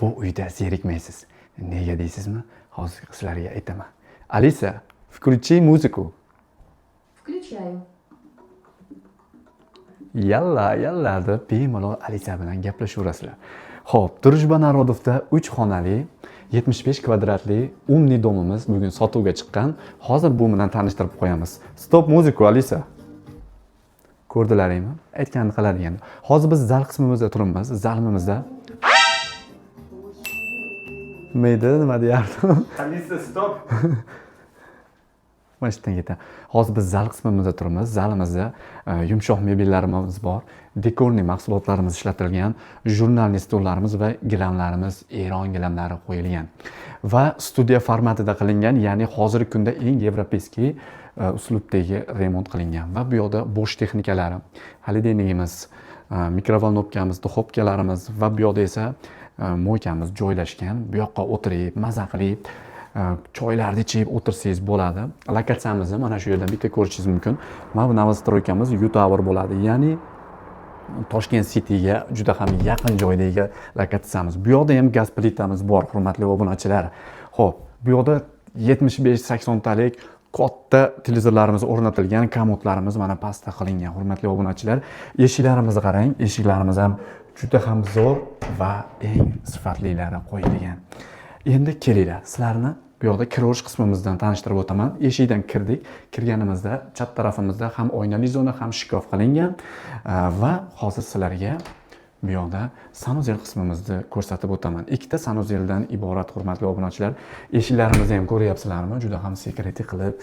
bu uyda zerikmaysiz. Nega deysizmi? Hozir sizlarga aytaman. Alisa, включи музыку. Включаю. Yalla deb bemalol Alisa bilan gaplashaverasizlar. Xo'p, Družba Narodovda 3 xonali 75 kvadratli umniy domimiz bugun sotuvga chiqqan. Hozir bu bilan tanishtirib qo'yamiz. Stop muziku, Alisa. Ko'rdilaringmi? Aytganini qiladi endi. Hozir biz zal qismimizda turibmiz. Zalimizda nima deyapti? Alisa, stop. Mashtadan ketaman. Hozir biz zal qismimizda turibmiz. Zalimizda yumshoq mebellarimiz bor, dekorniy mahsulotlarimiz ishlatilgan, jurnalniy stullarimiz va gilamlarimiz Eron gilamlari qo'yilgan. Va studiya formatida qilingan, ya'ni hozirgi kunda eng yevropeyskiy uslubdagi remont qilingan. Va bu yoqda bo'sh texnikalari, xolodilnigimiz, mikrovolnovkamiz, duxovkalarimiz va bu yoqda esa moykamiz joylashgan. Bu yoqqa o'tirib, maza qilib, choylarni ichib o'tirsangiz bo'ladi. Lokatsiyamizni mana shu yerdan bitta ko'rishingiz mumkin. Mana bu Novostroykamiz U-Tower bo'ladi. Ya'ni Toshkent City'ga juda ham yaqin joydagi lokatsiyamiz. Bu yoqda ham gaz plitamiz bor, hurmatli obunachilar. Xo'p, bu yoqda 75-80 talik katta televizorlarimiz o'rnatilgan, komodlarimiz mana pastda qilingan, hurmatli obunachilar. Eshiklarimizni qarang, eshiklarimiz ham juda ham zo'r va eng sifatlilari qo'yilgan. Endi kelinglar, sizlarni bu yoqda kiraverish qismimizdan tanishtirib o'taman. Eshikdan kirdik. Kirganimizda chat tarafimizda ham oynali zona, ham shkaf qilingan va hozir sizlarga bu yoqda sanuzel qismimizni ko'rsatib o'taman. Ikkita sanuzeldan iborat, hurmatli obunachilar. Eshiklarimizni ham ko'ryapsizlarmi? Juda ham sekretli qilib,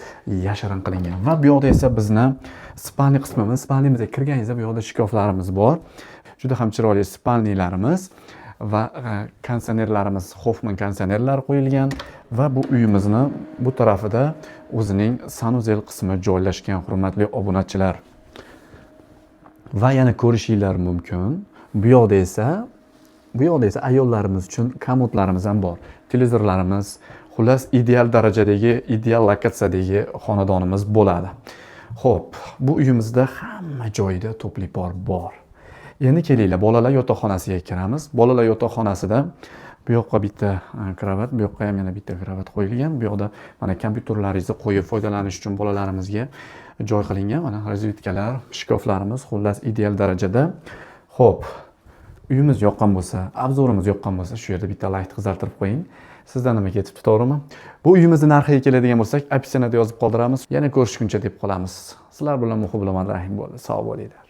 yashirin qilingan. Va bu yoqda esa bizni spalni qismimiz. Spalnimizga kirganingizda bu yoqda shkaflarimiz bor. Juda ham chiroyli spalnilarimiz va konditsionerlarimiz, Hoffman konditsionerlari qo'yilgan va bu uyimizni bu tarafida o'zining sanuzel qismi joylashgan, hurmatli obunachilar. Va yana ko'rishinglar mumkin. Bu yoqda esa ayollarimiz uchun komodlarimiz ham bor. Televizorlarimiz, xullas ideal darajadagi, ideal lokatsiyadagi xonadonimiz bo'ladi. Xo'p, bu uyimizda hamma joyda to'plik bor. Endi kelinglar, bolalar yotoqxonasiga kiramiz. Bolalar yotoqxonasida bu yoqqa bitta kravat, bu yoqqa ham yana bitta kravat qo'yilgan. Bu yoqda mana kompyuterlaringizni qo'yib foydalanish uchun bolalarimizga joy qilingan. Mana rozvetkalar, shkaflarimiz, xullas ideal darajada. Xo'p, uyimiz yoqqan bo'lsa, obzorimiz yoqqan bo'lsa, shu yerda bitta layk qizartirib qo'ying. Sizdan nima ketibdi, to'g'rimi? Bu uyimizni narxiga keladigan bo'lsak, opsiyada yozib qoldiramiz. Yana ko'rishguncha deb qolamiz. Sizlar bilan Muhib Rahim bo'ldi. Sog' bo'linglar.